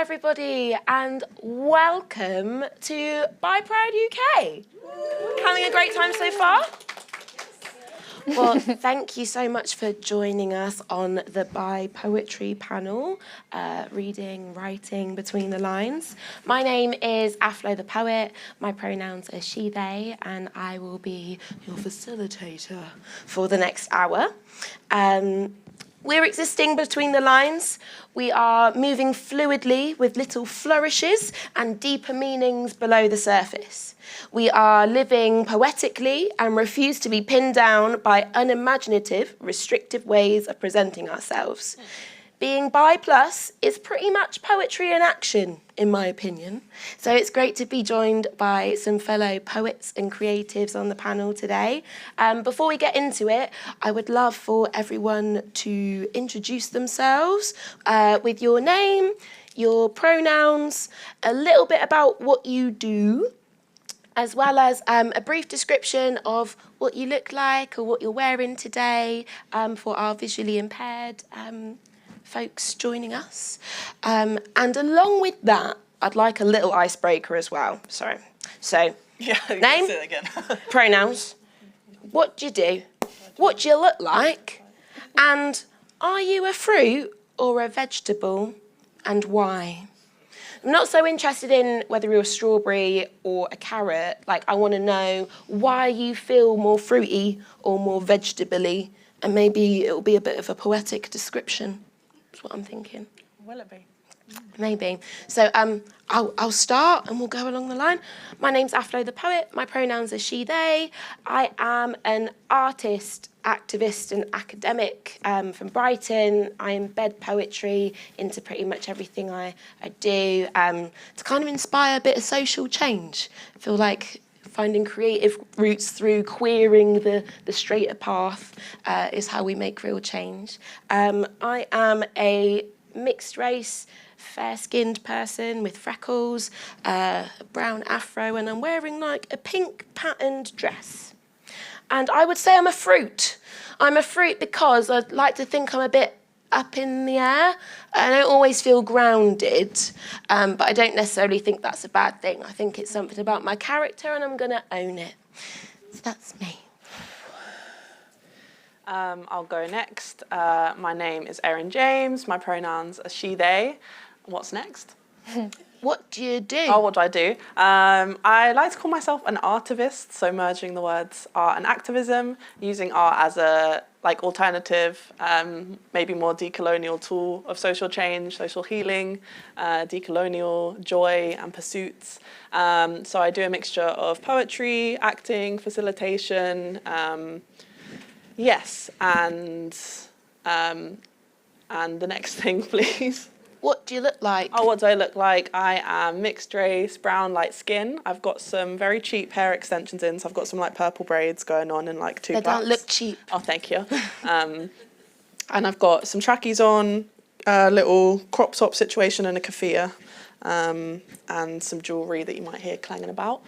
everybody, and welcome to Bi Proud UK. Having a great time so far? Well, thank you so much for joining us on the Bi Poetry panel, reading, writing between the lines. My name is AFLO the Poet, my pronouns are she, they, and I will be your facilitator for the next hour. We're existing between the lines. We are moving fluidly with little flourishes and deeper meanings below the surface. We are living poetically and refuse to be pinned down by unimaginative, restrictive ways of presenting ourselves. Being bi plus is pretty much poetry in action, in my opinion. So it's great to be joined by some fellow poets and creatives on the panel today. Before we get into it, I would love for everyone to introduce themselves with your name, your pronouns, a little bit about what you do, as well as a brief description of what you look like or what you're wearing today for our visually impaired folks joining us. And along with that, I'd like a little icebreaker as well. Sorry. So, name, say it again. pronouns, what do you do, what do you look like, and are you a fruit or a vegetable, and why? I'm not so interested in whether you're a strawberry or a carrot. Like, I want to know why you feel more fruity or more vegetable-y, and maybe it'll be a bit of a poetic description. That's what I'm thinking. Will it be? Maybe. So I'll start and we'll go along the line. My name's AFLO the Poet. My pronouns are she, they. I am an artist, activist and academic from Brighton. I embed poetry into pretty much everything I do to kind of inspire a bit of social change. I feel like finding creative roots through queering the straighter path is how we make real change. I am a mixed race, fair-skinned person with freckles, a brown afro, and I'm wearing like a pink patterned dress. And I would say I'm a fruit. I'm a fruit because I'd like to think I'm a bit up in the air. I don't always feel grounded, but I don't necessarily think that's a bad thing. I think it's something about my character and I'm gonna own it. So that's me. I'll go next. My name is Erin James. My pronouns are she, they. What's next? What do you do? Oh, what do I do? I like to call myself an artivist, so merging the words art and activism, using art as a alternative, maybe more decolonial tool of social change, social healing, decolonial joy and pursuits. So I do a mixture of poetry, acting, facilitation, yes, and the next thing, please. What do you look like? Oh, what do I look like? I am mixed race, brown, light skin. I've got some very cheap hair extensions in, so I've got some like purple braids going on and like two They plaits. don't look cheap. Oh, thank you. And I've got some trackies on, a little crop top situation and a keffiyeh, and some jewellery that you might hear clanging about.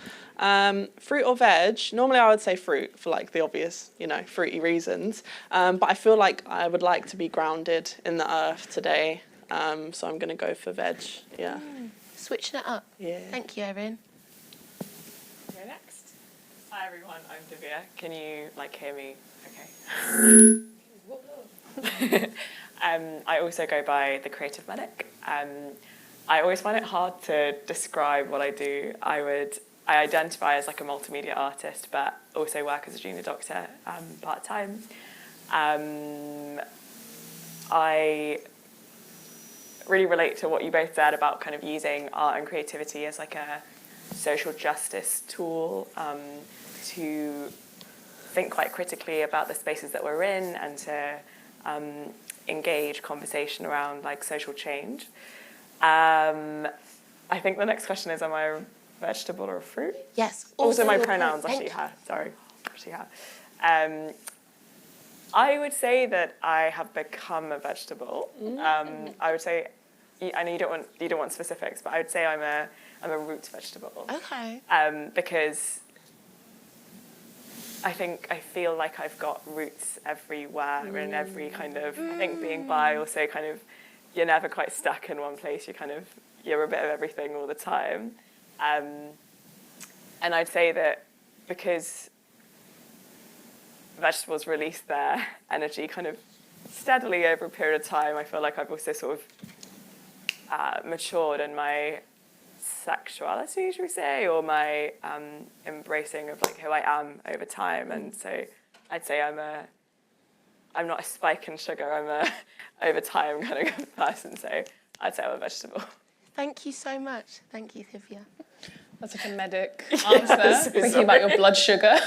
Fruit or veg? Normally I would say fruit for like the obvious, fruity reasons. But I feel like I would like to be grounded in the earth today. So I'm going to go for veg, yeah. Switching it up. Yeah. Thank you, Erin. Go next. Hi everyone, I'm Thivyaa. Can you hear me? Okay. I also go by the Creative Medic. I always find it hard to describe what I do. I identify as like a multimedia artist, but also work as a junior doctor part-time. I really relate to what you both said about kind of using art and creativity as like a social justice tool to think quite critically about the spaces that we're in and to engage conversation around like social change. I think the next question is, am I a vegetable or a fruit? Yes. Also my pronouns are she, her. Sorry, she, her. I would say that I have become a vegetable. I would say, I know you don't want specifics, but I would say I'm a root vegetable. Okay. Because I feel like I've got roots everywhere in every kind of. I think being bi also kind of you're never quite stuck in one place. You're a bit of everything all the time. And I'd say that because vegetables release their energy kind of steadily over a period of time, I feel like I've also sort of matured in my sexuality, should we say, or my embracing of like who I am over time. And so I'd say I'm not a spike in sugar, I'm a over time kind of person, so I'd say I'm a vegetable. Thank you so much. Thank you, Thivyaa. That's like a medic answer, thinking about your blood sugar.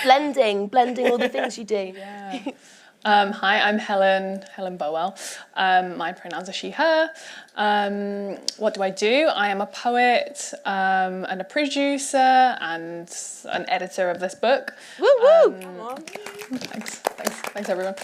blending all the things you do. Yeah. Hi, I'm Helen Bowell. My pronouns are she, her. What do? I am a poet and a producer and an editor of this book. Woo woo! Thanks everyone.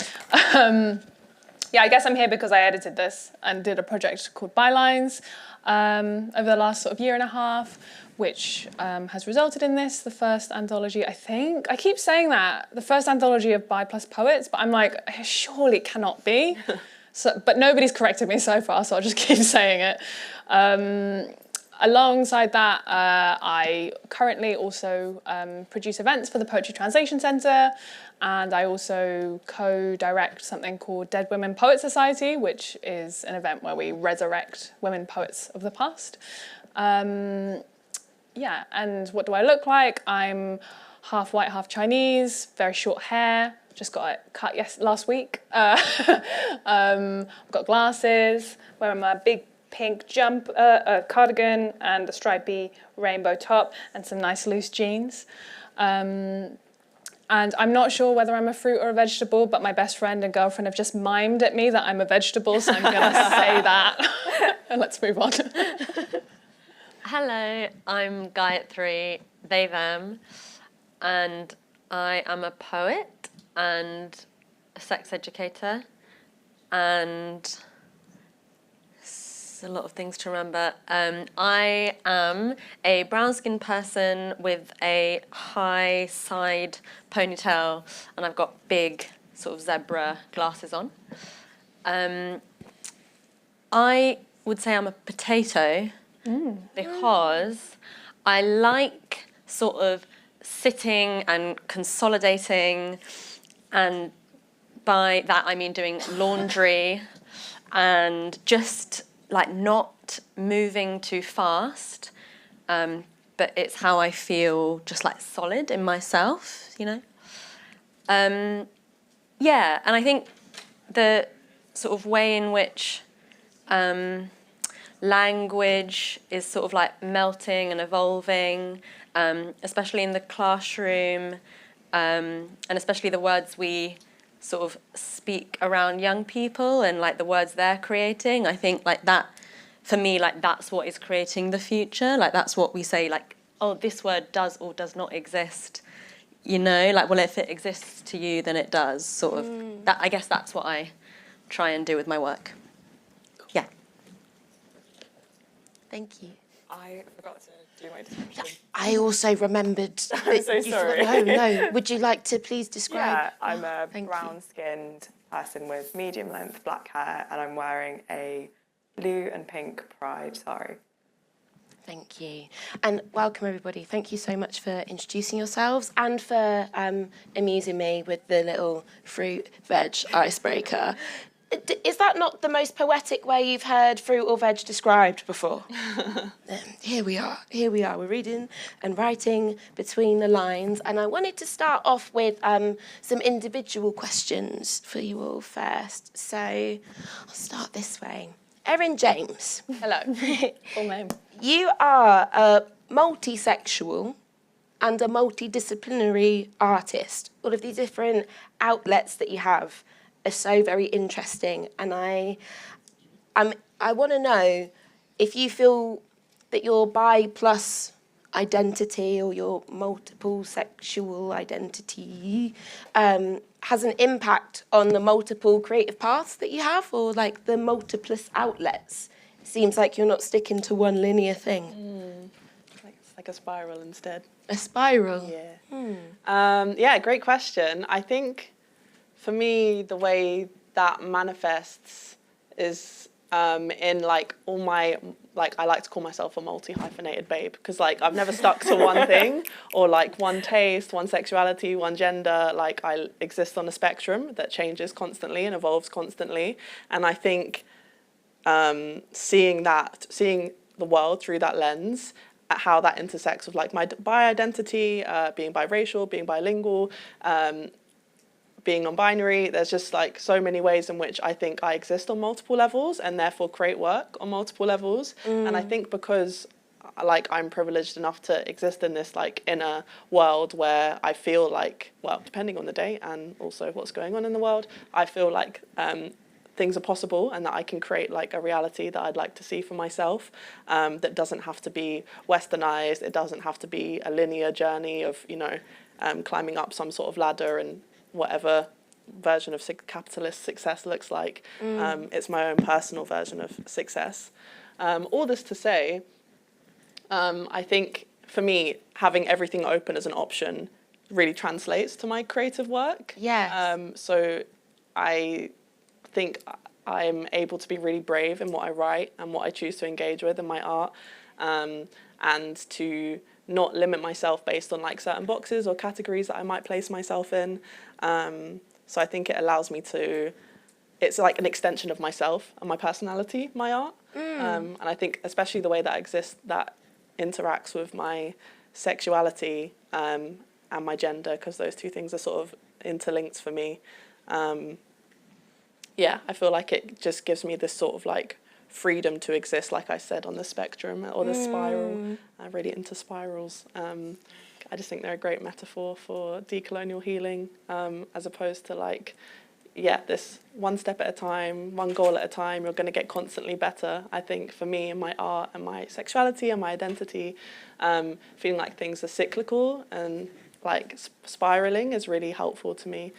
Yeah, I guess I'm here because I edited this and did a project called Bylines over the last sort of year and a half, which has resulted in this, the first anthology, I think. I keep saying that, the first anthology of bi plus poets, but I'm like, surely it cannot be. But nobody's corrected me so far, so I'll just keep saying it. Alongside that, I currently also produce events for the Poetry Translation Centre, and I also co-direct something called Dead Women Poet Society, which is an event where we resurrect women poets of the past. Yeah, and what do I look like? I'm half white, half Chinese, very short hair, just got it cut last week. I've got glasses, wearing my big pink cardigan and a stripy rainbow top and some nice loose jeans. And I'm not sure whether I'm a fruit or a vegetable, but my best friend and girlfriend have just mimed at me that I'm a vegetable, so I'm going to say that. And let's move on. Hello, I'm Gayathiri, they, them, and I am a poet and a sex educator, and a lot of things to remember. I am a brown-skinned person with a high side ponytail, and I've got big sort of zebra glasses on. I would say I'm a potato because I like sort of sitting and consolidating, and by that I mean doing laundry and just like not moving too fast, but it's how I feel just like solid in myself, you know? Yeah, and I think the sort of way in which language is sort of like melting and evolving, especially in the classroom, and especially the words we sort of speak around young people and like the words they're creating. I think like that, for me, like that's what is creating the future. Like that's what we say, like, oh, this word does or does not exist. You know, like, well, if it exists to you, then it does, sort of. That, I guess that's what I try and do with my work. Yeah. Thank you. I forgot to do my description. I also remembered. I'm so sorry. No. Would you like to please describe? Yeah, I'm a Thank you. brown-skinned person with medium-length black hair, and I'm wearing a blue and pink pride sari. Thank you. And welcome, everybody. Thank you so much for introducing yourselves and for amusing me with the little fruit-veg icebreaker. Is that not the most poetic way you've heard fruit or veg described before? Here we are. We're reading and writing between the lines. And I wanted to start off with some individual questions for you all first. So I'll start this way. Erin James. Hello. Full name. You are a multi-sexual and a multidisciplinary artist. All of these different outlets that you have are so very interesting, and I want to know if you feel that your bi plus identity or your multiple sexual identity has an impact on the multiple creative paths that you have, or like the multiplous outlets. It seems like you're not sticking to one linear thing. It's like a spiral instead. A spiral? Yeah. Yeah, great question. I think for me, the way that manifests is in like all my, like I like to call myself a multi-hyphenated babe, because like I've never stuck to one thing or like one taste, one sexuality, one gender. Like I exist on a spectrum that changes constantly and evolves constantly. And I think seeing the world through that lens, at how that intersects with like my bi identity, being biracial, being bilingual, being non-binary, there's just like so many ways in which I think I exist on multiple levels and therefore create work on multiple levels. And I think because like I'm privileged enough to exist in this like inner world where I feel like, well, depending on the day and also what's going on in the world, I feel like things are possible and that I can create like a reality that I'd like to see for myself, that doesn't have to be westernized. It doesn't have to be a linear journey of, you know, climbing up some sort of ladder and whatever version of capitalist success looks like. It's my own personal version of success. All this to say, I think for me, having everything open as an option really translates to my creative work. Yes. So I think I'm able to be really brave in what I write and what I choose to engage with in my art, and to not limit myself based on like certain boxes or categories that I might place myself in. So I think it allows me to, it's like an extension of myself and my personality, my art. And I think especially the way that exists, that interacts with my sexuality and my gender, because those two things are sort of interlinked for me. Yeah, I feel like it just gives me this sort of like freedom to exist, like I said, on the spectrum or the spiral. I'm really into spirals. I just think they're a great metaphor for decolonial healing, as opposed to like, yeah, this one step at a time, one goal at a time, you're going to get constantly better. I think for me and my art and my sexuality and my identity, feeling like things are cyclical and like spiraling is really helpful to me.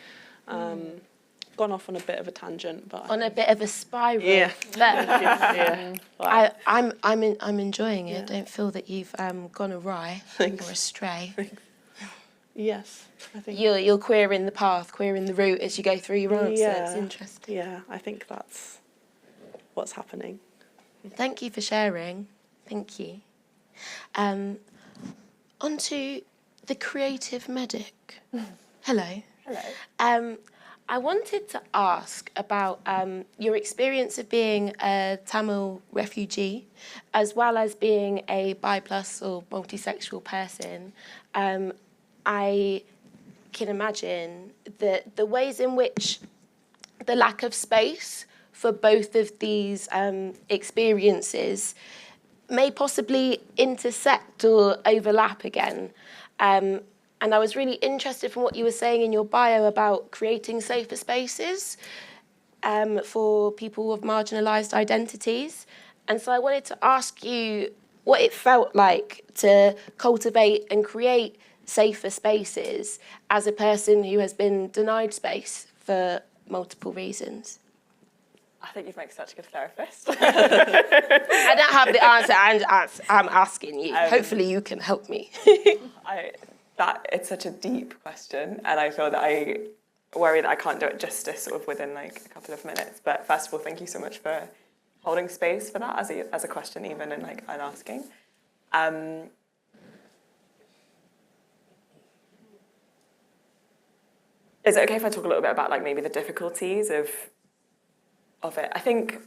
Gone off on a bit of a tangent, but On a bit of a spiral. Yeah. There. Wow. I'm enjoying it. Yeah. Don't feel that you've gone awry Thanks. or astray. Yes, I think. You're queering the path, queering the route as you go through your answers. Yeah. It's interesting. Yeah, I think that's what's happening. Thank you for sharing. Thank you. On to the creative medic. Hello. Hello. I wanted to ask about your experience of being a Tamil refugee, as well as being a bi+ or multisexual person. I can imagine that the ways in which the lack of space for both of these experiences may possibly intersect or overlap again. And I was really interested from what you were saying in your bio about creating safer spaces for people with marginalised identities. And so I wanted to ask you what it felt like to cultivate and create safer spaces as a person who has been denied space for multiple reasons. I think you'd make such a good therapist. I don't have the answer, I'm asking you. Hopefully you can help me. It's such a deep question, and I feel that I worry that I can't do it justice sort of within like a couple of minutes. But first of all, thank you so much for holding space for that as a question, even and like I'm asking. Is it okay if I talk a little bit about like maybe the difficulties of it? I think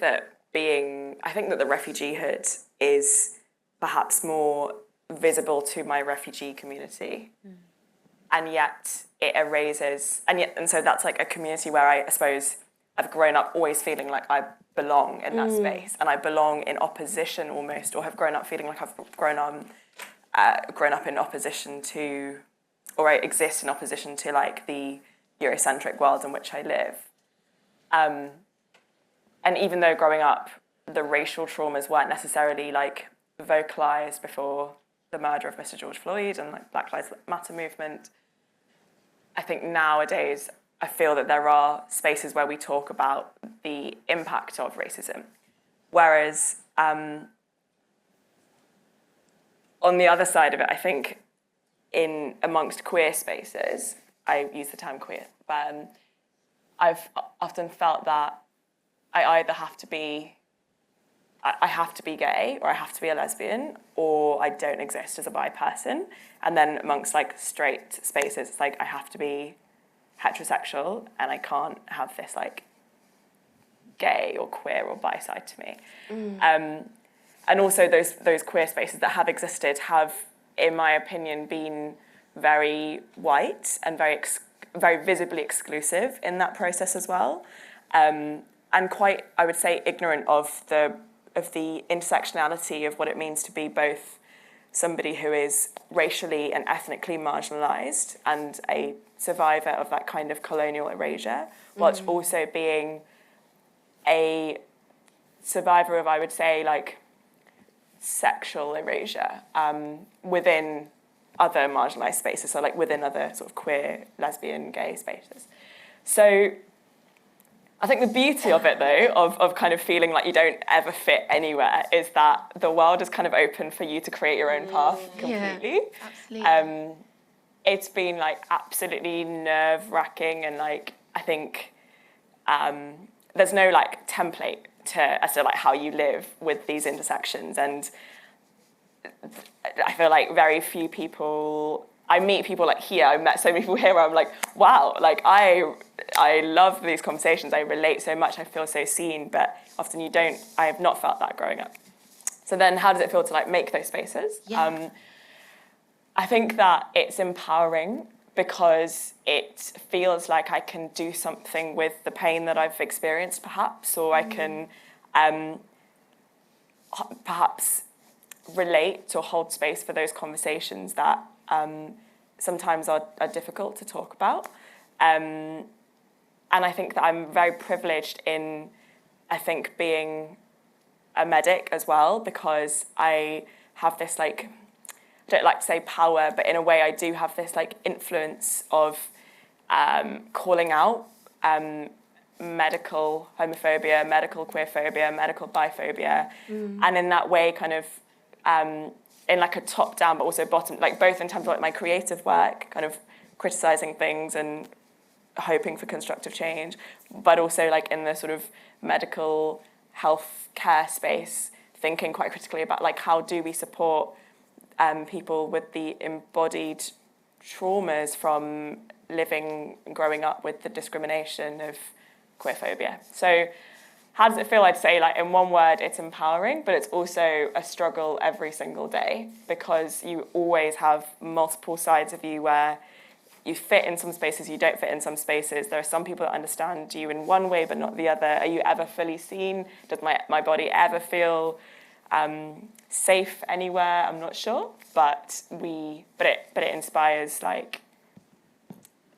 that the refugeehood is perhaps more visible to my refugee community, and yet it erases, and so that's like a community where I suppose I've grown up always feeling like I belong in that space, and I belong in opposition almost, or have grown up feeling like I've grown up in opposition to, or I exist in opposition to like the Eurocentric world in which I live. And even though growing up, the racial traumas weren't necessarily like vocalised before the murder of Mr. George Floyd and like Black Lives Matter movement, I think nowadays I feel that there are spaces where we talk about the impact of racism. Whereas on the other side of it, I think in amongst queer spaces, I use the term queer, but I've often felt that I either have to be gay, or I have to be a lesbian, or I don't exist as a bi person. And then amongst like straight spaces, it's like I have to be heterosexual, and I can't have this like gay or queer or bi side to me. And also those queer spaces that have existed have, in my opinion, been very white and very visibly exclusive in that process as well, and quite, I would say, ignorant of the intersectionality of what it means to be both somebody who is racially and ethnically marginalised and a survivor of that kind of colonial erasure, whilst also being a survivor of, I would say, like, sexual erasure within other marginalised spaces, so like within other sort of queer, lesbian, gay spaces. So I think the beauty of it, though, of kind of feeling like you don't ever fit anywhere, is that the world is kind of open for you to create your own path completely. Yeah, absolutely. It's been like absolutely nerve-wracking, and like I think there's no like template as to like how you live with these intersections, and I feel like very few people. I meet people like here. I met so many people here where I'm like, wow, like I love these conversations. I relate so much. I feel so seen, but often you don't. I have not felt that growing up. So then, how does it feel to like make those spaces? Yeah. I think that it's empowering because it feels like I can do something with the pain that I've experienced, perhaps, or I can perhaps relate or hold space for those conversations that sometimes are difficult to talk about. And I think that I'm very privileged in, I think, being a medic as well, because I have this like, I don't like to say power, but in a way I do have this like influence of calling out medical homophobia, medical queerphobia, medical biphobia, and in that way kind of in like a top down but also bottom, like both in terms of like my creative work, kind of criticizing things and hoping for constructive change, but also like in the sort of medical health care space, thinking quite critically about like how do we support people with the embodied traumas from living and growing up with the discrimination of queerphobia. So how does it feel? I'd say, like, in one word, it's empowering, but it's also a struggle every single day, because you always have multiple sides of you where you fit in some spaces, you don't fit in some spaces. There are some people that understand you in one way but not the other. Are you ever fully seen? Does my body ever feel safe anywhere? I'm not sure, but it inspires, like,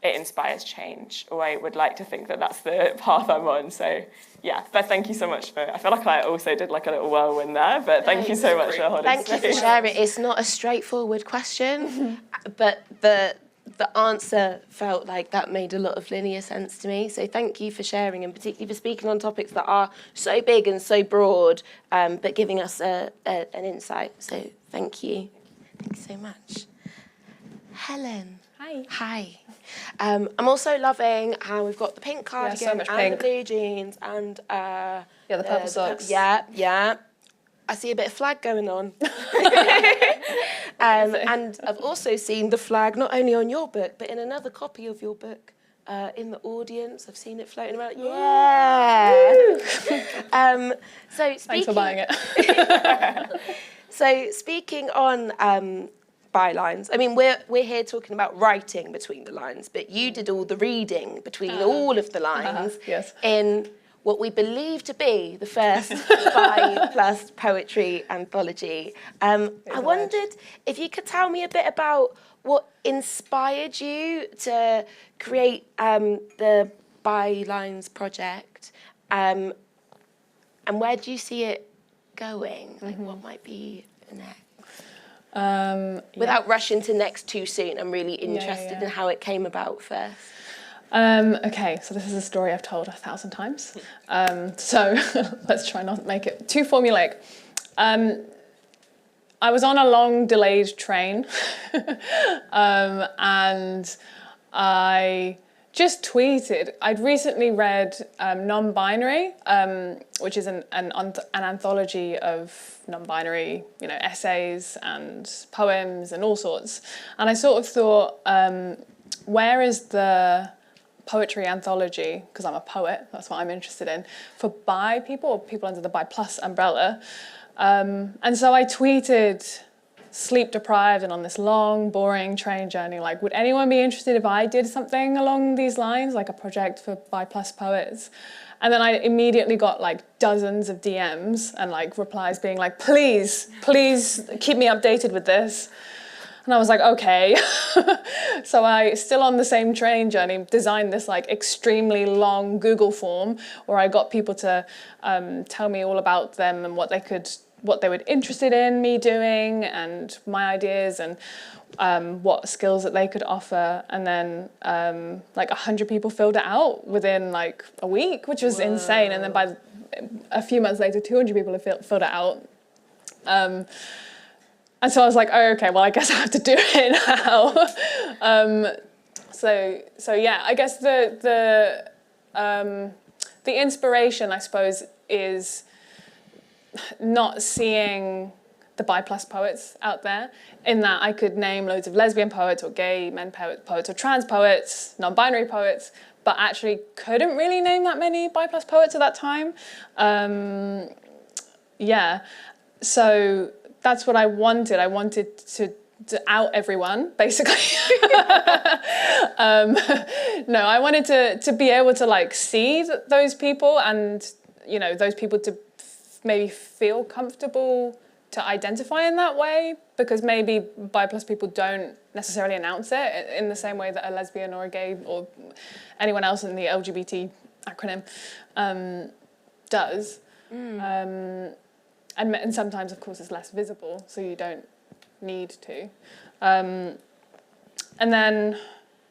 it inspires change, or I would like to think that that's the path I'm on. So yeah, but thank you so much for, I feel like I also did like a little whirlwind there, but thank you so much for holding Thank you for sharing. It's not a straightforward question, but the answer felt like that made a lot of linear sense to me. So thank you for sharing, and particularly for speaking on topics that are so big and so broad, but giving us an insight. So thank you. Thank you so much. Helen. Hi. I'm also loving how we've got the pink cardigan so much and pink. the blue jeans and the purple socks. Yeah. I see a bit of flag going on. And I've also seen the flag not only on your book, but in another copy of your book in the audience. I've seen it floating around. Yeah. So Thanks for buying it. So speaking on bylines, I mean, we're here talking about writing between the lines, but you did all the reading between all of the lines yes. in what we believe to be the first bi plus poetry anthology. I wondered if you could tell me a bit about what inspired you to create the Bylines project, and where do you see it going? Like, what might be next? Without rushing to next too soon, I'm really interested in how it came about first. Okay, so this is a story I've told 1,000 times. So let's try not to make it too formulaic. I was on a long delayed train and I just tweeted. I'd recently read Non-Binary, which is an anthology of non-binary, essays and poems and all sorts. And I sort of thought, where is the poetry anthology, because I'm a poet, that's what I'm interested in, for bi people or people under the bi plus umbrella. And so I tweeted, sleep deprived and on this long, boring train journey, like, would anyone be interested if I did something along these lines, like a project for bi plus poets? And then I immediately got like dozens of DMs and like replies being like, please keep me updated with this. And I was like, okay. So I, still on the same train journey, designed this like extremely long Google form where I got people to tell me all about them and what they were interested in me doing and my ideas and what skills that they could offer. And then like 100 people filled it out within like a week, which was insane. And then by a few months later, 200 people have filled it out. And so I was like, oh, okay, well, I guess I have to do it now. So yeah, I guess the inspiration, I suppose, is not seeing the bi plus poets out there, in that I could name loads of lesbian poets or gay men poets or trans poets, non-binary poets, but actually couldn't really name that many bi plus poets at that time. Yeah, so that's what I wanted. I wanted to out everyone, basically. No, I wanted to be able to like see those people and, those people to maybe feel comfortable to identify in that way, because maybe bi plus people don't necessarily announce it in the same way that a lesbian or a gay or anyone else in the LGBT acronym does. And sometimes, of course, it's less visible, so you don't need to. And then,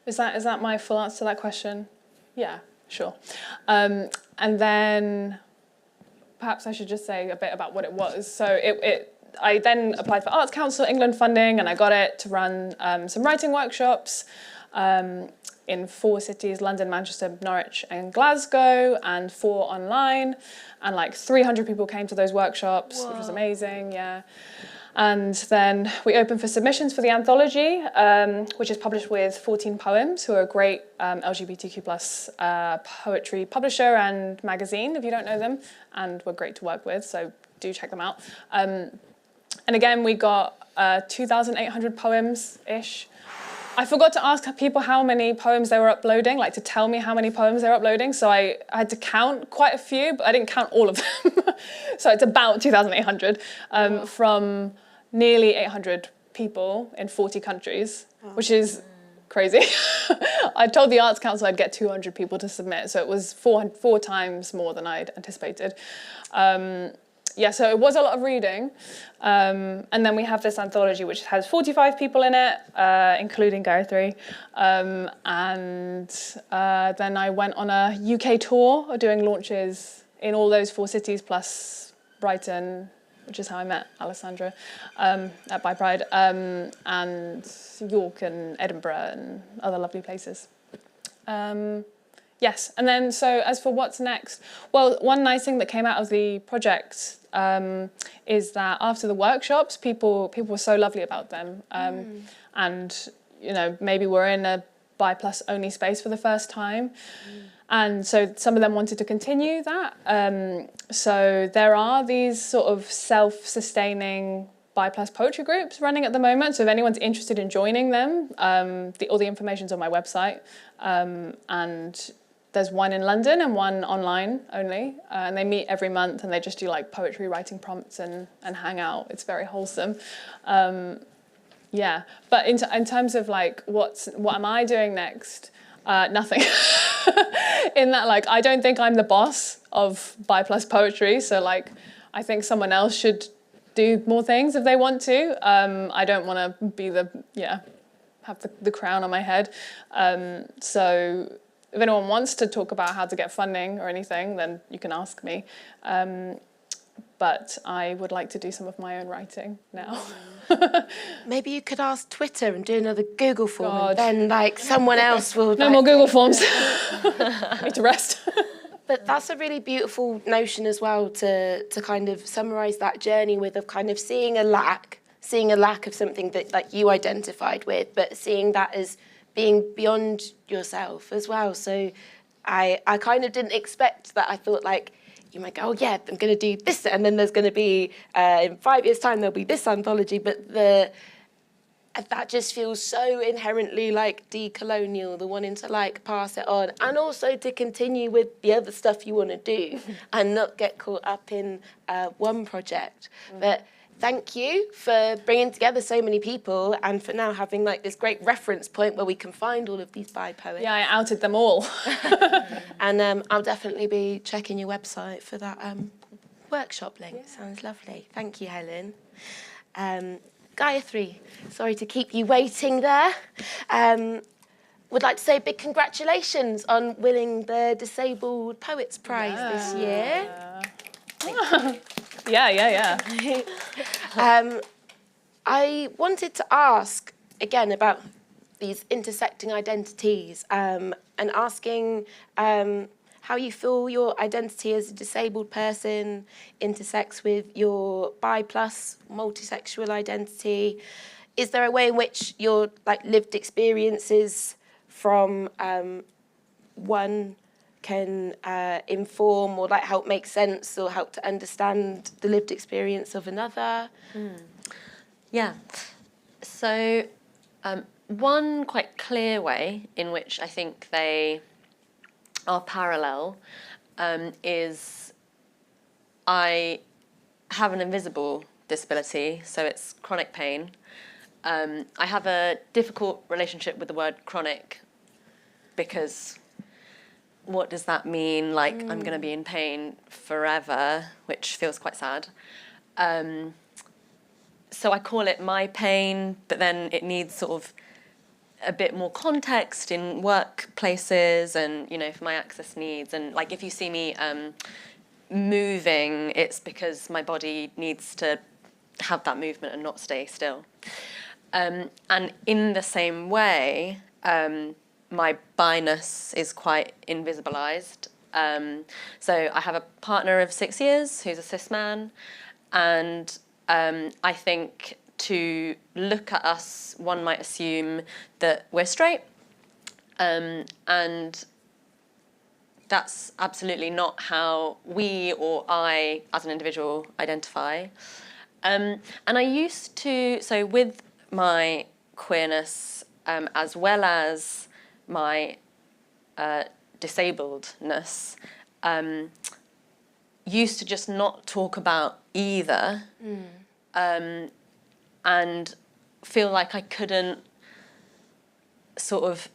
is that my full answer to that question? Yeah, sure. And then, perhaps I should just say a bit about what it was. So I then applied for Arts Council England funding, and I got it to run some writing workshops in 4 cities, London, Manchester, Norwich and Glasgow, and 4 online. And like 300 people came to those workshops, which was amazing, yeah. And then we opened for submissions for the anthology, which is published with 14 Poems, who are a great LGBTQ+ poetry publisher and magazine, if you don't know them, and were great to work with, so do check them out. And again, we got 2,800 poems-ish. I forgot to ask people how many poems they were uploading, like to tell me how many poems they were uploading. So I had to count quite a few, but I didn't count all of them. So it's about 2,800 from nearly 800 people in 40 countries, which is crazy. I told the Arts Council I'd get 200 people to submit, so it was four times more than I'd anticipated. Yeah, so it was a lot of reading. And then we have this anthology which has 45 people in it, including Gayathiri. And then I went on a UK tour doing launches in all those 4 cities, plus Brighton, which is how I met Alessandra at Bi Pride, and York and Edinburgh and other lovely places. Yes, and then so as for what's next, well, one nice thing that came out of the project is that after the workshops, people were so lovely about them, and maybe we're in a bi plus only space for the first time, and so some of them wanted to continue that. So there are these sort of self-sustaining bi plus poetry groups running at the moment. So if anyone's interested in joining them, all the information's on my website, and there's one in London and one online only, and they meet every month and they just do like poetry writing prompts and hang out. It's very wholesome. Yeah, but in terms of like what am I doing next? Nothing. In that, like, I don't think I'm the boss of bi plus poetry, so like I think someone else should do more things if they want to. I don't want to be have the crown on my head. So if anyone wants to talk about how to get funding or anything, then you can ask me. but I would like to do some of my own writing now. Maybe you could ask Twitter and do another Google form, God. and then someone else will. No more Google Forms. Need to rest. But that's a really beautiful notion as well to kind of summarise that journey with, of kind of seeing a lack of something that like you identified with, but seeing that as being beyond yourself as well. So I kind of didn't expect that. I thought like, you might go, oh yeah, I'm going to do this, and then there's going to be, in 5 years' time, there'll be this anthology, but that just feels so inherently like decolonial, the wanting to like pass it on, and also to continue with the other stuff you want to do and not get caught up in one project. But thank you for bringing together so many people and for now having like this great reference point where we can find all of these bi poets. Yeah, I outed them all. And I'll definitely be checking your website for that workshop link. Yeah. Sounds lovely. Thank you, Helen. Gayathiri, sorry to keep you waiting there. Would like to say a big congratulations on winning the Disabled Poets Prize this year. Yeah. I wanted to ask again about these intersecting identities and asking how you feel your identity as a disabled person intersects with your bi plus multisexual identity. Is there a way in which your like lived experiences from one can inform or like help make sense or help to understand the lived experience of another? Yeah. So one quite clear way in which I think they are parallel is I have an invisible disability, so it's chronic pain. I have a difficult relationship with the word chronic because what does that mean? Like, I'm going to be in pain forever, which feels quite sad. So I call it my pain, but then it needs sort of a bit more context in workplaces and, you know, for my access needs. And like, if you see me moving, it's because my body needs to have that movement and not stay still. And in the same way, my bi-ness is quite invisibilized. So I have a partner of 6 years who's a cis man, and I think to look at us, one might assume that we're straight, and that's absolutely not how we or I, as an individual, identify. And I used to, so with my queerness, as well as my disabledness, used to just not talk about either. And feel like I couldn't sort of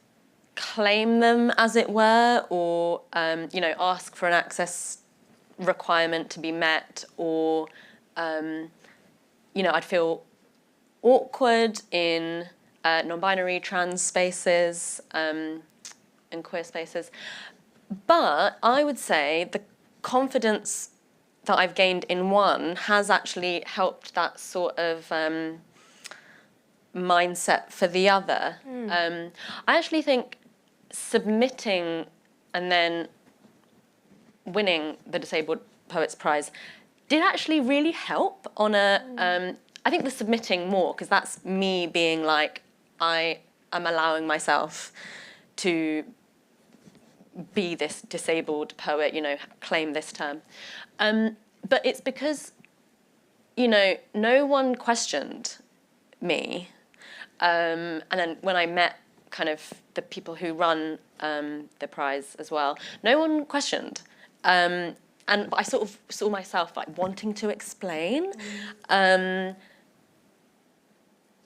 claim them, as it were, or, you know, ask for an access requirement to be met, or, you know, I'd feel awkward in non-binary trans spaces and queer spaces. But I would say the confidence that I've gained in one has actually helped that sort of mindset for the other. I actually think submitting and then winning the Disabled Poets Prize did actually really help on a, I think the submitting more, because that's me being like, I am allowing myself to be this disabled poet, you know, claim this term. But it's because, you know, no one questioned me. And then when I met kind of the people who run the prize as well, no one questioned. And I sort of saw myself like wanting to explain.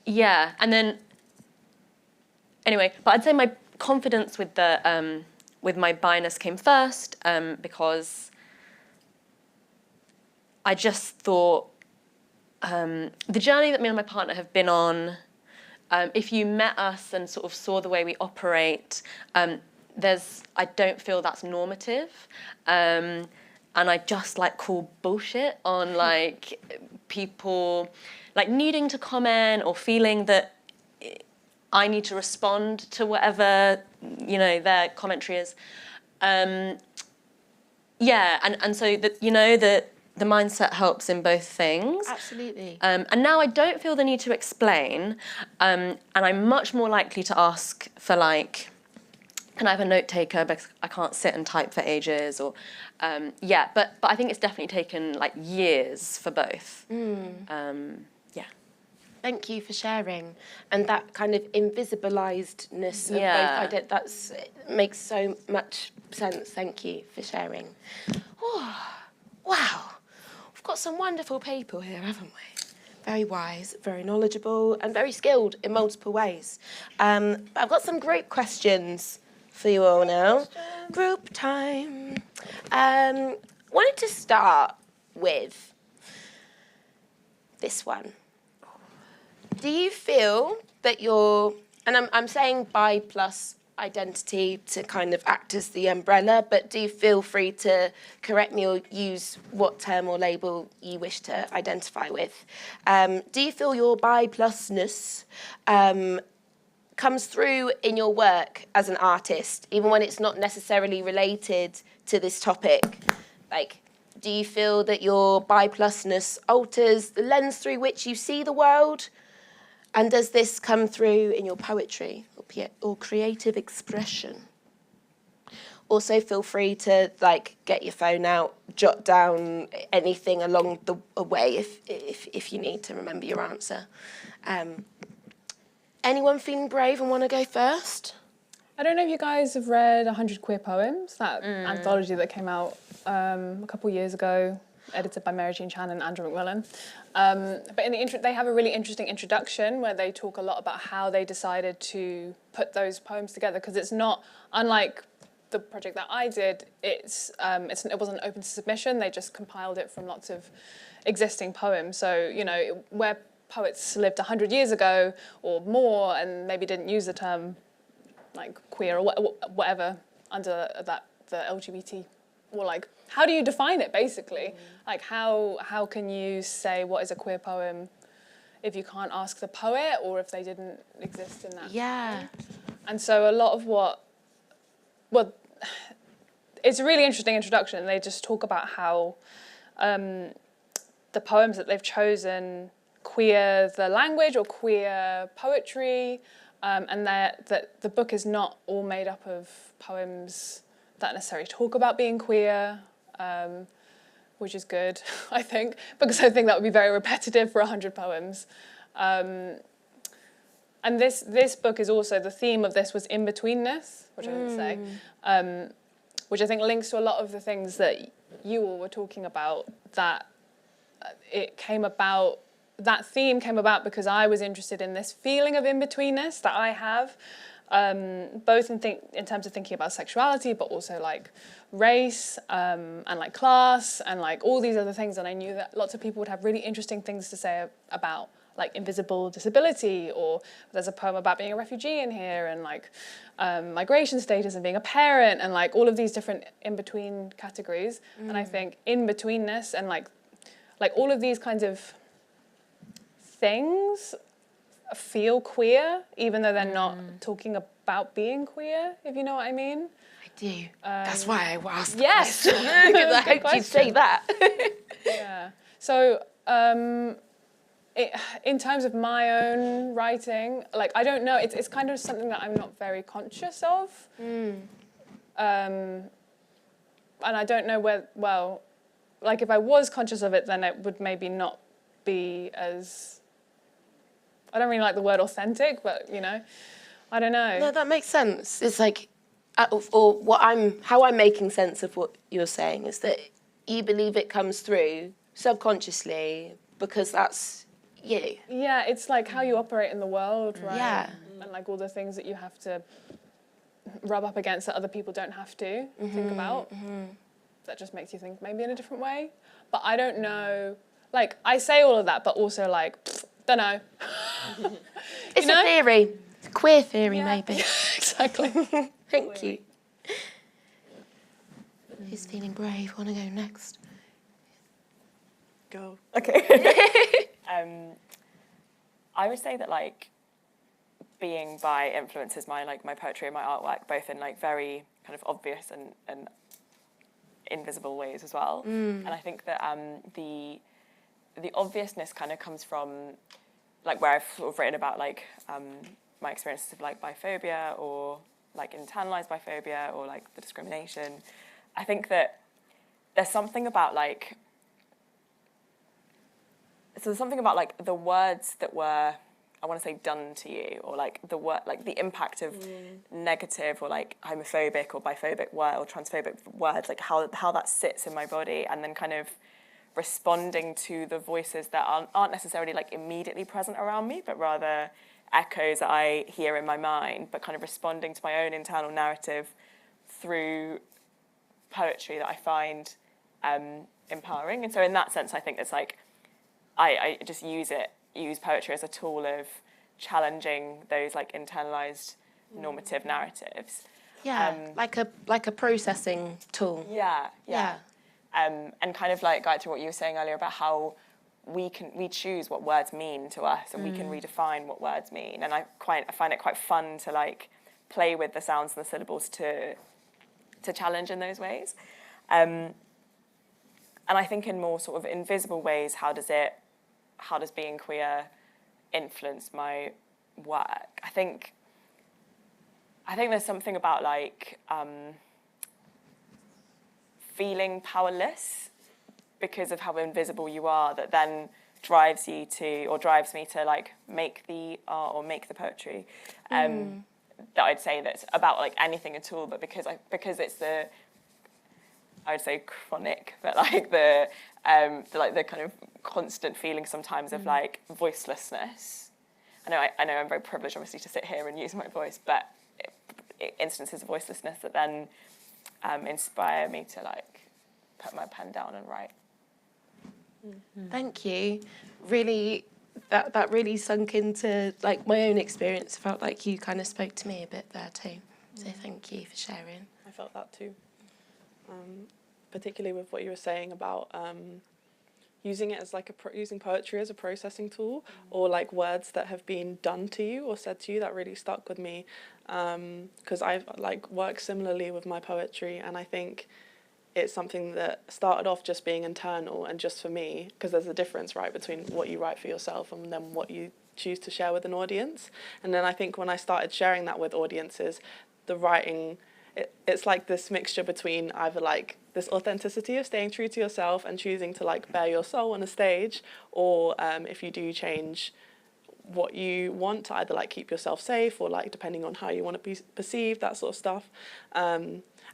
Yeah, and then, anyway, but I'd say my confidence with the with my bi-ness came first, because I just thought the journey that me and my partner have been on, if you met us and sort of saw the way we operate, I don't feel that's normative. and I just like call bullshit on like people like needing to comment or feeling that I need to respond to whatever, you know, their commentary is. And so that, you know, the mindset helps in both things. Absolutely. And now I don't feel the need to explain, and I'm much more likely to ask for like, can I have a note taker because I can't sit and type for ages, or but I think it's definitely taken like years for both. Thank you for sharing, and that kind of invisibilizedness of both. Makes so much sense. Thank you for sharing. Oh, wow, we've got some wonderful people here, haven't we? Very wise, very knowledgeable, and very skilled in multiple ways. I've got some group questions for you all now. Group time. Wanted to start with this one. Do you feel that you're, and I'm saying bi plus identity to kind of act as the umbrella, but do feel free to correct me or use what term or label you wish to identify with. Do you feel your bi plusness comes through in your work as an artist, even when it's not necessarily related to this topic? Like, do you feel that your bi plusness alters the lens through which you see the world? And does this come through in your poetry or creative expression? Also, feel free to like get your phone out, jot down anything along the way if you need to remember your answer. Anyone feeling brave and want to go first? I don't know if you guys have read 100 Queer Poems, that anthology that came out a couple of years ago, edited by Mary Jean Chan and Andrew McMillan. But in the intro, they have a really interesting introduction where they talk a lot about how they decided to put those poems together, because it's not, unlike the project that I did, it wasn't open to submission. They just compiled it from lots of existing poems. So, you know, where poets lived 100 years ago or more and maybe didn't use the term like queer or whatever under that, the LGBT, or like, how do you define it basically? Like how can you say what is a queer poem if you can't ask the poet or if they didn't exist in that time? And so a lot of it's a really interesting introduction, and they just talk about how the poems that they've chosen queer the language or queer poetry, and that the book is not all made up of poems that necessarily talk about being queer, which is good, I think, because I think that would be very repetitive for 100 poems. And this book is also, the theme of this was in-betweenness, which I didn't say, which I think links to a lot of the things that you all were talking about, that that theme came about because I was interested in this feeling of in-betweenness that I have, both in terms of thinking about sexuality, but also like race and like class and like all these other things. And I knew that lots of people would have really interesting things to say about like invisible disability, or there's a poem about being a refugee in here, and like migration status and being a parent, and like all of these different in-between categories. And I think in-betweenness and like all of these kinds of things feel queer, even though they're not talking about being queer, if you know what I mean. I do. That's why I asked the yes, question, because I hoped you'd say that. Yeah. So in terms of my own writing, like, I don't know, it's kind of something that I'm not very conscious of. And I don't know like if I was conscious of it, then it would maybe not be as, I don't really like the word authentic, but you know, I don't know. No, that makes sense. It's like, how I'm making sense of what you're saying is that you believe it comes through subconsciously because that's you. Yeah, it's like how you operate in the world, right? Yeah. And like all the things that you have to rub up against that other people don't have to think about. That just makes you think maybe in a different way. But I don't know, like, I say all of that, but also like, don't know. It's a theory. It's a queer theory, Yeah. maybe. Exactly. Thank you. Who's feeling brave? Want to go next? Go. Okay. I would say that like being bi influences my poetry and my artwork, both in like very kind of obvious and invisible ways as well. And I think that the obviousness kind of comes from like where I've sort of written about like my experiences of like biphobia or like internalized biphobia or like the discrimination. I think that there's something about like the words that were, I want to say, done to you, or like the word, like the impact of negative or like homophobic or biphobic word or transphobic words, like how that sits in my body, and then kind of responding to the voices that aren't necessarily like immediately present around me, but rather echoes that I hear in my mind, but kind of responding to my own internal narrative through poetry that I find empowering. And so in that sense, I think it's like I just use poetry as a tool of challenging those like internalized normative narratives. Yeah, like a processing tool. Yeah. And kind of like Gayathiri, what you were saying earlier about how we choose what words mean to us, and we can redefine what words mean. And I find it quite fun to like play with the sounds and the syllables to challenge in those ways. And I think in more sort of invisible ways, how does being queer influence my work? I think there's something about like feeling powerless because of how invisible you are that then drives me to like make the art or make the poetry. That I'd say that's about like anything at all, but because it's the, I would say chronic, but like the kind of constant feeling sometimes of like voicelessness. I know I'm very privileged obviously to sit here and use my voice, but instances of voicelessness that then inspire me to like put my pen down and write. Thank you. Really, that really sunk into like my own experience. Felt like you kind of spoke to me a bit there too. So thank you for sharing. I felt that too. Particularly with what you were saying about using it as like using poetry as a processing tool, or like words that have been done to you or said to you, that really stuck with me, because I've like worked similarly with my poetry, and I think it's something that started off just being internal and just for me, because there's a difference, right, between what you write for yourself and then what you choose to share with an audience. And then I think when I started sharing that with audiences, the writing, it's like this mixture between either like this authenticity of staying true to yourself and choosing to like bare your soul on a stage, or if you do change what you want to either like keep yourself safe or like depending on how you want to be perceived, that sort of stuff.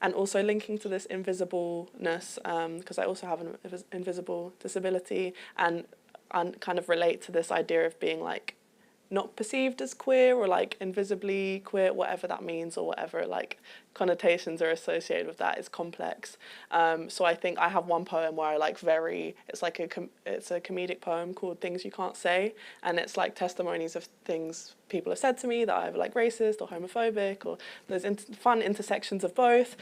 And also linking to this invisibleness, because I also have an invisible disability, and kind of relate to this idea of being like not perceived as queer or like invisibly queer, whatever that means, or whatever like connotations are associated with that is complex. So I think I have one poem where I like it's like it's a comedic poem called Things You Can't Say, and it's like testimonies of things people have said to me that are either like racist or homophobic, or there's fun intersections of both.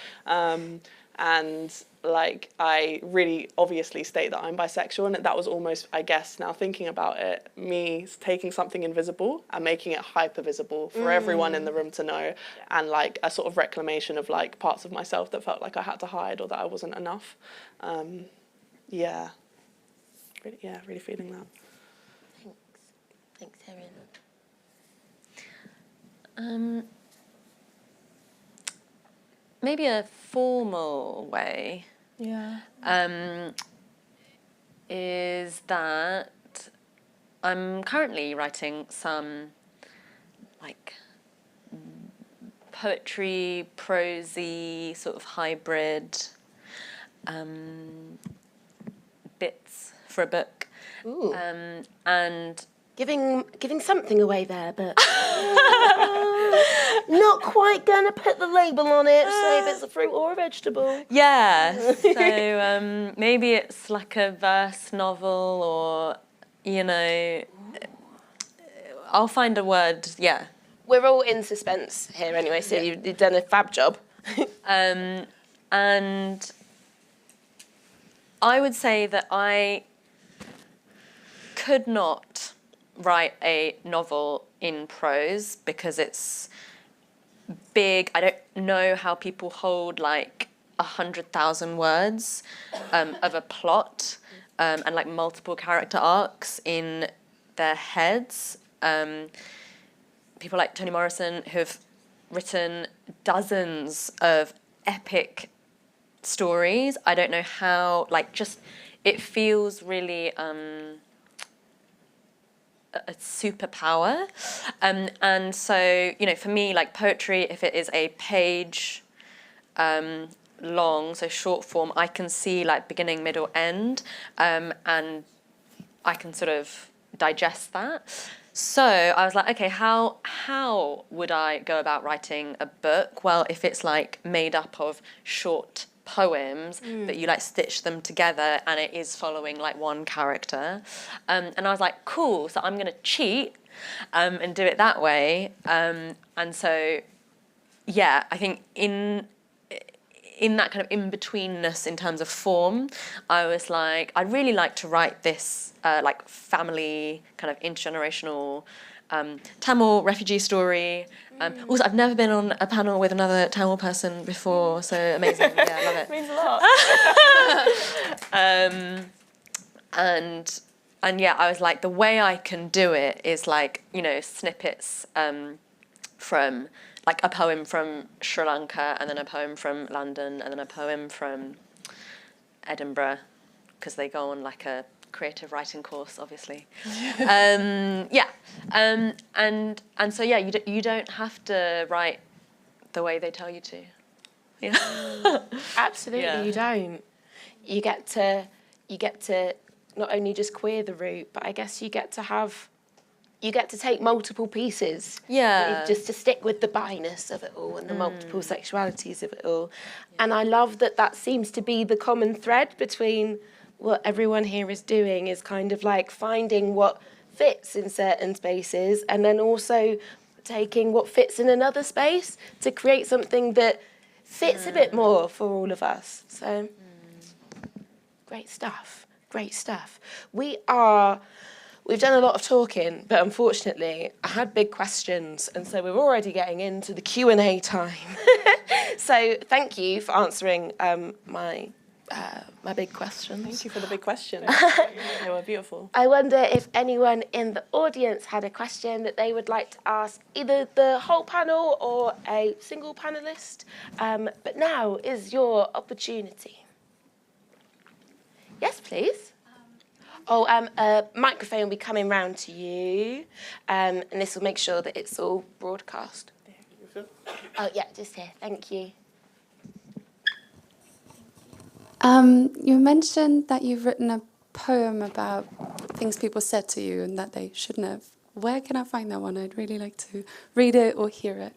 And like I really obviously state that I'm bisexual, and that was almost, I guess now thinking about it, me taking something invisible and making it hyper visible for everyone in the room to know, and like a sort of reclamation of like parts of myself that felt like I had to hide or that I wasn't enough. Really feeling that. Thanks, Erin. Maybe a formal way is that I'm currently writing some like poetry, prosy, sort of hybrid bits for a book. Ooh. And Giving something away there, but not quite gonna put the label on it, say if it's a fruit or a vegetable. yeah, so maybe it's like a verse novel, or, you know, I'll find a word, yeah. We're all in suspense here anyway, so you've done a fab job. And I would say that I could not write a novel in prose because it's big. I don't know how people hold like 100,000 words of a plot and like multiple character arcs in their heads. People like Toni Morrison who've written dozens of epic stories. I don't know how, like, just it feels really a superpower. And so, you know, for me, like poetry, if it is a page long, so short form, I can see like beginning, middle, end, and I can sort of digest that. So I was like, okay, how would I go about writing a book? Well, if it's like made up of short poems that you like stitch them together and it is following like one character. And I was like, cool, so I'm going to cheat and do it that way. And so, yeah, I think in that kind of in-betweenness in terms of form, I was like, I'd really like to write this like family kind of intergenerational Tamil refugee story. Also, I've never been on a panel with another Tamil person before, so amazing. Yeah, I love it. Means a lot. And yeah, I was like, the way I can do it is like, you know, snippets from like a poem from Sri Lanka and then a poem from London and then a poem from Edinburgh, because they go on like a creative writing course, obviously. And so yeah, you don't have to write the way they tell you to. Yeah. Absolutely, Yeah. you don't. You get to not only just queer the root, but I guess you get to take multiple pieces. Yeah. Just to stick with the bi-ness of it all and the multiple sexualities of it all. And I love that seems to be the common thread between what everyone here is doing, is kind of like finding what fits in certain spaces and then also taking what fits in another space to create something that fits a bit more for all of us. So, great stuff. Great stuff. We've done a lot of talking, but unfortunately, I had big questions, and so we're already getting into the Q&A time. So thank you for answering my big questions. Thank you for the big questions. They were beautiful. I wonder if anyone in the audience had a question that they would like to ask either the whole panel or a single panellist. But now is your opportunity. Yes, please. A microphone will be coming round to you, and this will make sure that it's all broadcast. Oh, yeah, just here. Thank you. You mentioned that you've written a poem about things people said to you and that they shouldn't have. Where can I find that one? I'd really like to read it or hear it.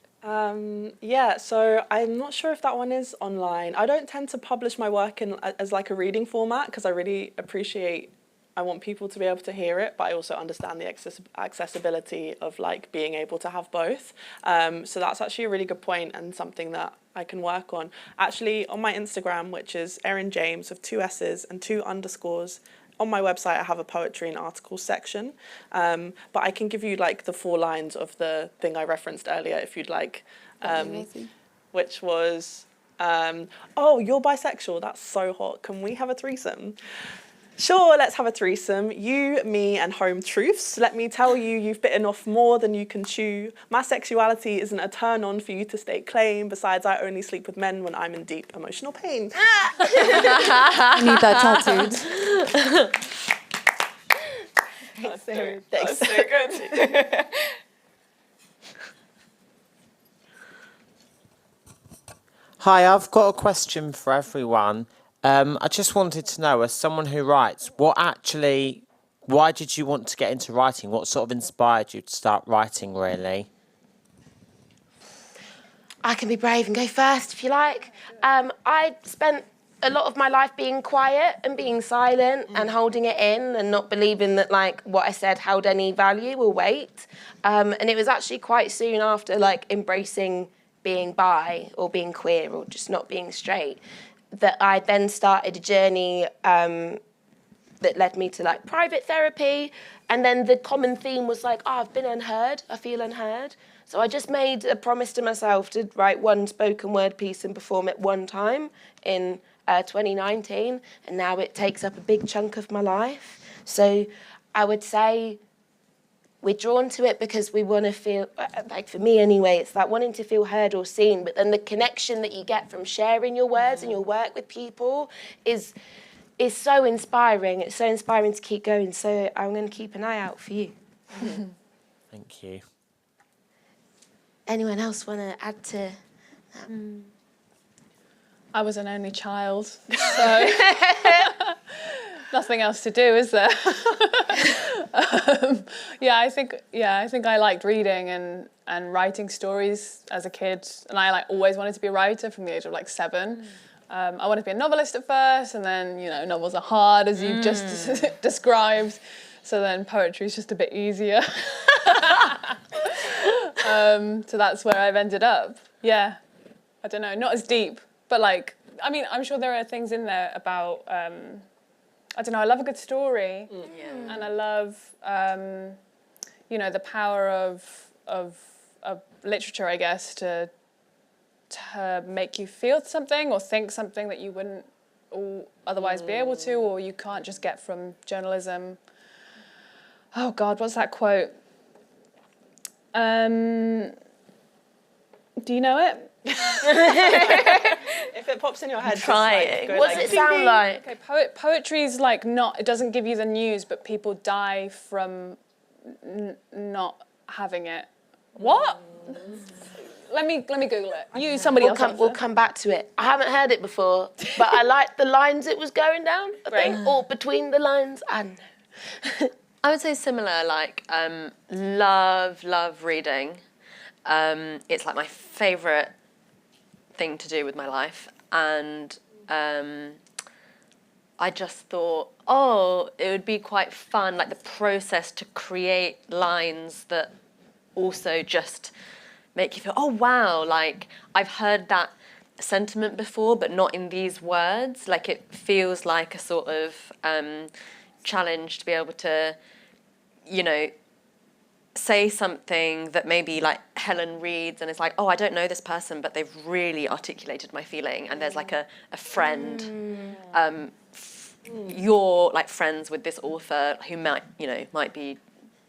Yeah, so I'm not sure if that one is online. I don't tend to publish my work as like a reading format because I really I want people to be able to hear it, but I also understand the accessibility of like being able to have both. So that's actually a really good point and something that I can work on. Actually, on my Instagram, which is Erin James with 2 S's and 2 underscores, on my website I have a poetry and articles section, but I can give you like the 4 lines of the thing I referenced earlier if you'd like, which was, oh, you're bisexual, that's so hot, can we have a threesome? Sure, let's have a threesome. You, me, and home truths. Let me tell you, you've bitten off more than you can chew. My sexuality isn't a turn-on for you to stake claim. Besides, I only sleep with men when I'm in deep emotional pain. I need that tattooed. That's so good. Hi, I've got a question for everyone. I just wanted to know, as someone who writes, why did you want to get into writing? What sort of inspired you to start writing, really? I can be brave and go first if you like. I spent a lot of my life being quiet and being silent and holding it in and not believing that like what I said held any value or weight. And it was actually quite soon after like embracing being bi or being queer or just not being straight that I then started a journey that led me to like private therapy. And then the common theme was like, oh, I've been unheard, I feel unheard. So I just made a promise to myself to write one spoken word piece and perform it one time in 2019. And now it takes up a big chunk of my life. So I would say we're drawn to it because we want to feel, like for me anyway, it's that wanting to feel heard or seen, but then the connection that you get from sharing your words and your work with people is so inspiring. It's so inspiring to keep going. So I'm going to keep an eye out for you. Thank you. Anyone else want to add to that? I was an only child, so nothing else to do, is there? I think I liked reading and writing stories as a kid, and I like always wanted to be a writer from the age of like 7. I wanted to be a novelist at first, and then novels are hard, as you've just described. So then poetry is just a bit easier. So that's where I've ended up. Yeah, I don't know, not as deep, but like, I mean, I'm sure there are things in there about, I don't know, I love a good story. And I love, the power of literature, I guess, to make you feel something or think something that you wouldn't otherwise be able to, or you can't just get from journalism. Oh God, what's that quote? Do you know it? If it pops in your head, Trying. What's it sound like? Okay, poetry's like it doesn't give you the news, but people die from not having it. What? Let me Google it. Somebody else. We'll come back to it. I haven't heard it before, but I liked the lines it was going down, I think, or between the lines. I don't know. I would say similar, like, love reading. It's like my favourite thing to do with my life. And I just thought, it would be quite fun, like the process to create lines that also just make you feel, oh, wow, like I've heard that sentiment before, but not in these words. Like it feels like a sort of challenge to be able to, say something that maybe like Helen reads and it's like, oh, I don't know this person, but they've really articulated my feeling. And there's like a friend, you're like friends with this author who might be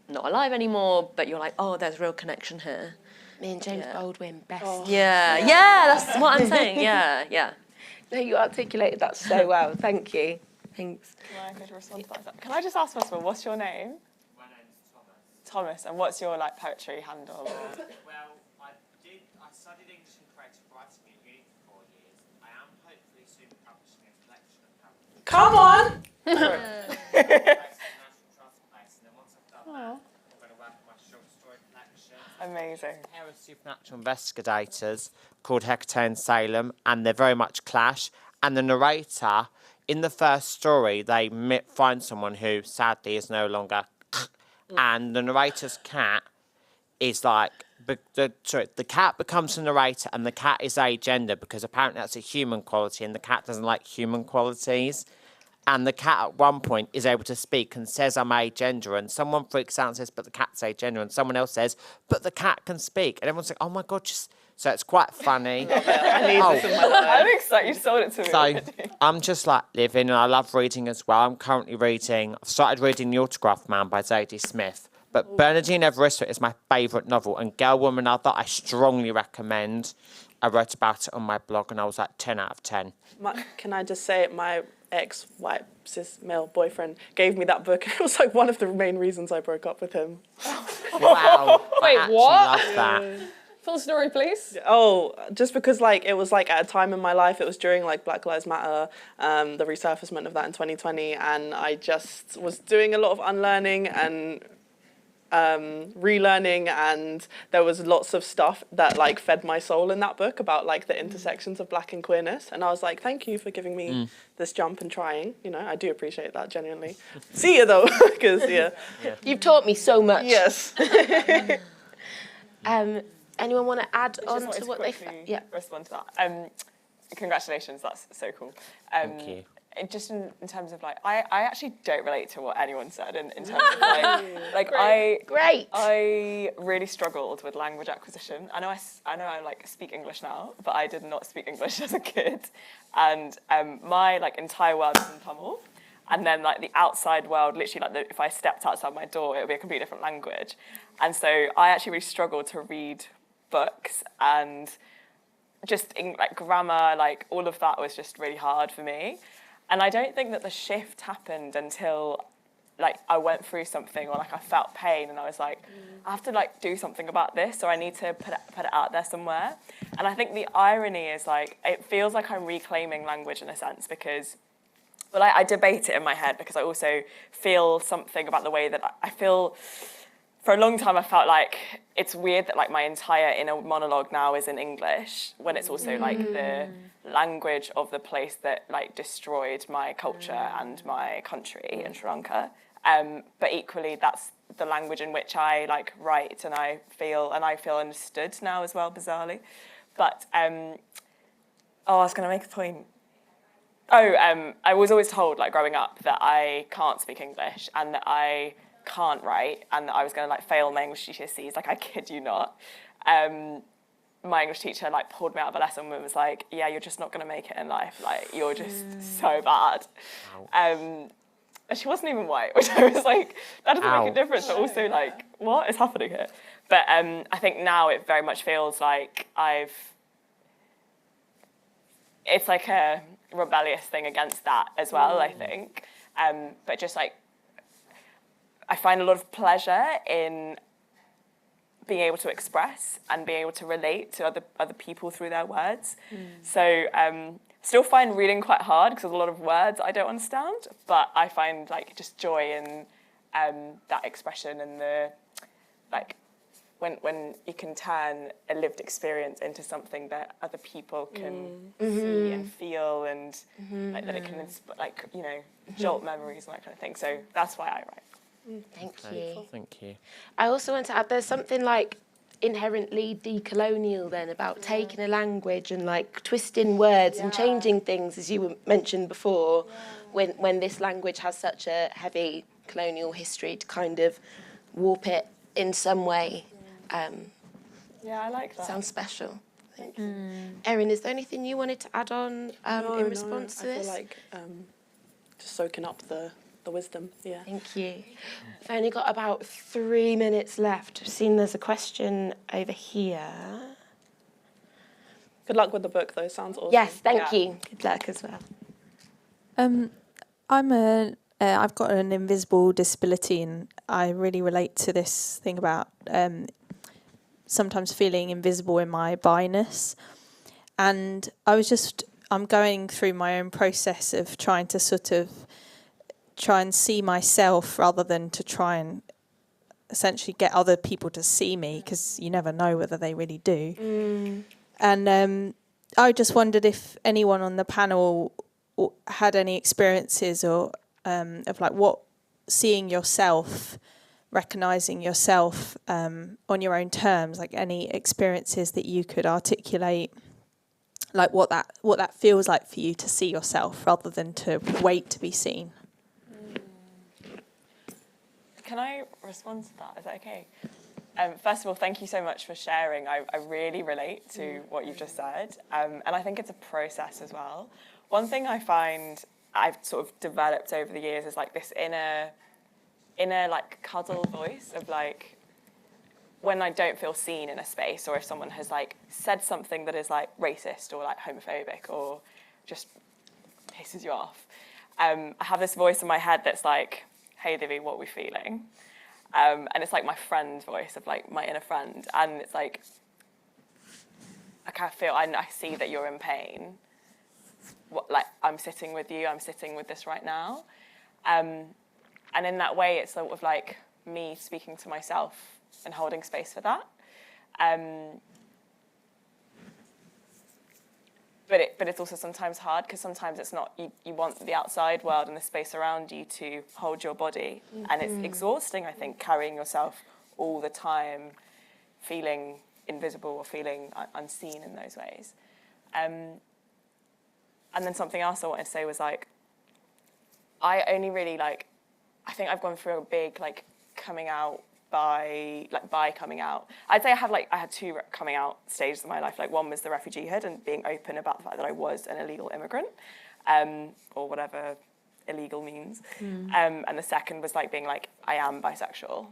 not alive anymore, but you're like, oh, there's real connection here. Me and James Baldwin, best. Oh. Yeah, that's what I'm saying. Yeah. No, you articulated that so well. Thank you. Thanks. Can I go to respond to that? Can I just ask first of all, what's your name? My name's Thomas. Thomas, and what's your poetry handle? Well, I studied English and creative writing at uni for 4 years. I am hopefully soon publishing a collection of poems. Come on! And then once I've done that, I'm going to work on my short story collection. Amazing. A pair of supernatural investigators called Hecate and Salem, and they're very much clash. And the narrator, in the first story, they find someone who sadly is no longer, and the narrator's cat is like, the cat becomes the narrator, and the cat is agender because apparently that's a human quality, and the cat doesn't like human qualities. And the cat at one point is able to speak and says, I'm agender. And someone freaks out and says, but the cat's agender. And someone else says, but the cat can speak. And everyone's like, oh my God, just... So it's quite funny. I need this in my life. I'm excited. You sold it to me. So I'm just like living, and I love reading as well. I'm currently I've started reading The Autograph Man by Zadie Smith. But Bernardine Evaristo is my favourite novel. And Girl, Woman, Other, I strongly recommend. I wrote about it on my blog, and I was like 10 out of 10. Can I just say, my ex-white cis male boyfriend gave me that book. It was like one of the main reasons I broke up with him. Wow. Wait, I what? actually love that. Full story, please. Oh, just because like it was like at a time in my life, it was during like Black Lives Matter, the resurfacement of that in 2020, and I just was doing a lot of unlearning and relearning, and there was lots of stuff that like fed my soul in that book about like the intersections of black and queerness, and I was like, thank you for giving me this jump and trying, I do appreciate that genuinely. See you though, because You've taught me so much. Yes. Anyone want to add on to what they respond to that. congratulations, that's so cool. Thank you. Just in terms of like, I actually don't relate to what anyone said in terms of like I really struggled with language acquisition. I know I like speak English now, but I did not speak English as a kid, and my like entire world was in Tamil, and then like the outside world, literally like if I stepped outside my door, it would be a completely different language, and so I actually really struggled to read books and just like grammar, like all of that was just really hard for me. And I don't think that the shift happened until like I went through something or like I felt pain and I was like, I have to like do something about this, or I need to put it out there somewhere. And I think the irony is like, it feels like I'm reclaiming language in a sense because, well, I debate it in my head because I also feel something about the way that I feel. For a long time, I felt like it's weird that like my entire inner monologue now is in English when it's also like the language of the place that like destroyed my culture and my country in Sri Lanka. But equally, that's the language in which I like write and I feel understood now as well, bizarrely. But I was going to make a point. I was always told like growing up that I can't speak English and that I can't write and that I was going to like fail my English GCSEs. Like I kid you not. My English teacher like pulled me out of a lesson and was like, yeah, you're just not going to make it in life. Like you're just so bad. And she wasn't even white, which I was like, that doesn't make a difference. But also like, what is happening here? But I think now it very much feels like it's like a rebellious thing against that as well, I think. But just like, I find a lot of pleasure in being able to express and being able to relate to other people through their words. So still find reading quite hard because there's a lot of words I don't understand, but I find like just joy in that expression and the like when you can turn a lived experience into something that other people can see and feel and like that it can like jolt memories and that kind of thing. So that's why I write. Thank you. Thank you. I also want to add there's something like inherently decolonial then about taking a language and like twisting words and changing things, as you mentioned before, when this language has such a heavy colonial history to kind of warp it in some way. Yeah, I like that. Sounds special. Thank you. Erin, is there anything you wanted to add on in response to this? I feel like just soaking up the wisdom, yeah. Thank you. I've only got about 3 minutes left. I've seen there's a question over here. Good luck with the book, though. Sounds awesome. Yes, thank you. Good luck as well. I've got an invisible disability, and I really relate to this thing about sometimes feeling invisible in my bi-ness. And I'm going through my own process of trying to sort of try and see myself rather than to try and essentially get other people to see me, because you never know whether they really do. And I just wondered if anyone on the panel had any experiences or of like what seeing yourself, recognising yourself on your own terms, like any experiences that you could articulate, like what that feels like for you to see yourself rather than to wait to be seen. Can I respond to that? Is that okay? First of all, thank you so much for sharing. I really relate to what you've just said. And I think it's a process as well. One thing I find I've sort of developed over the years is like this inner like cuddle voice of like when I don't feel seen in a space, or if someone has like said something that is like racist or like homophobic or just pisses you off. I have this voice in my head that's like, hey, Thivyaa, what are we feeling? And it's like my friend voice of like my inner friend. And it's like, I see that you're in pain. Like, I'm sitting with you, I'm sitting with this right now. And in that way, it's sort of like me speaking to myself and holding space for that. But it's also sometimes hard, because sometimes it's not, you want the outside world and the space around you to hold your body. And it's exhausting, I think, carrying yourself all the time, feeling invisible or feeling unseen in those ways. And then something else I wanted to say was like, I only really like, I think I've gone through a big like coming out by coming out. I'd say I had two coming out stages in my life. Like one was the refugeehood and being open about the fact that I was an illegal immigrant, or whatever illegal means. And the second was like being like, I am bisexual,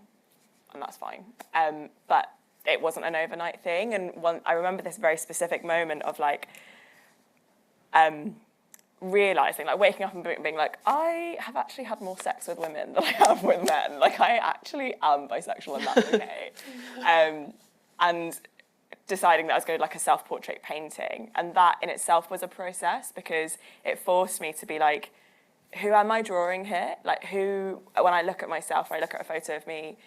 and that's fine. But it wasn't an overnight thing. And I remember this very specific moment of like, realising, like waking up and being like, I have actually had more sex with women than I have with men. Like I actually am bisexual and that's okay. And deciding that I was going to like a self-portrait painting. And that in itself was a process because it forced me to be like, who am I drawing here? Like when I look at myself, or I look at a photo of me,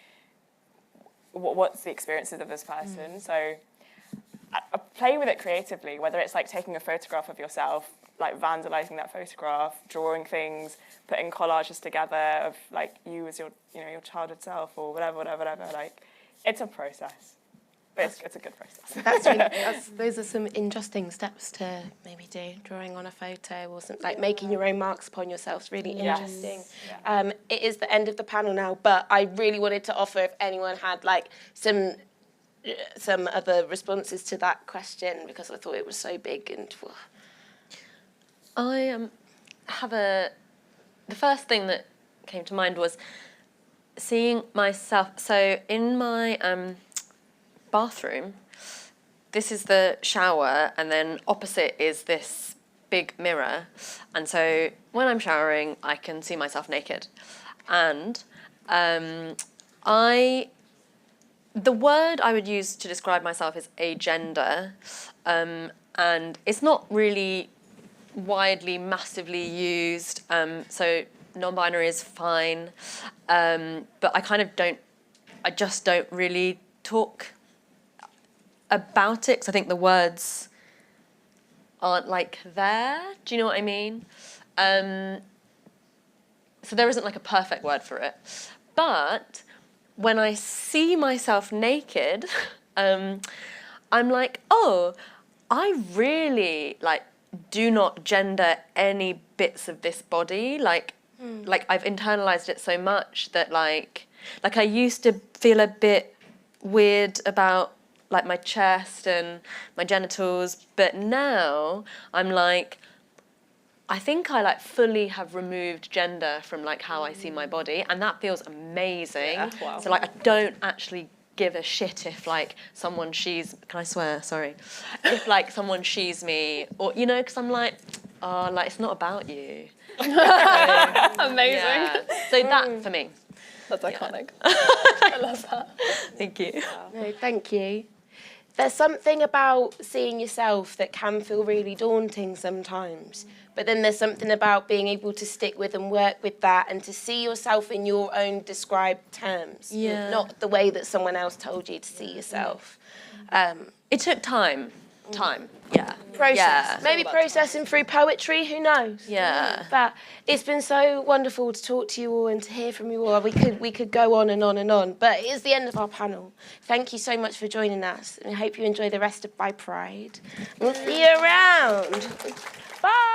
what's the experiences of this person? So I play with it creatively, whether it's like taking a photograph of yourself, like vandalizing that photograph, drawing things, putting collages together of like you as your childhood self or whatever. Like it's a process, but it's a good process. Those are some interesting steps to maybe do. Drawing on a photo or something, like making your own marks upon yourself is really interesting. Yeah. It is the end of the panel now, but I really wanted to offer if anyone had like some other responses to that question because I thought it was so big and. I the first thing that came to mind was seeing myself. So in my bathroom, this is the shower, and then opposite is this big mirror. And so when I'm showering, I can see myself naked. And the word I would use to describe myself is agender, and it's not really widely, massively used, so non-binary is fine, but I just don't really talk about it because I think the words aren't like there. Do you know what I mean? So there isn't like a perfect word for it. But when I see myself naked, I'm like, oh, I really like do not gender any bits of this body. Like I've internalized it so much that like I used to feel a bit weird about like my chest and my genitals, but now I'm like, I think I like fully have removed gender from like how I see my body, and that feels amazing. Yeah, wow. So like I don't actually give a shit if like someone she's, can I swear? Sorry. If like someone she's me, or you know, because I'm like, oh, like it's not about you. Amazing. Yeah. So that for me. That's iconic. I love that. Thank you. No, thank you. There's something about seeing yourself that can feel really daunting sometimes, but then there's something about being able to stick with and work with that and to see yourself in your own described terms, not the way that someone else told you to see yourself. It took time. Yeah. Process. Yeah. Maybe processing through poetry, who knows? Yeah. But it's been so wonderful to talk to you all and to hear from you all. We could go on and on and on, but it is the end of our panel. Thank you so much for joining us, and I hope you enjoy the rest of By Pride. We'll see you around. Bye.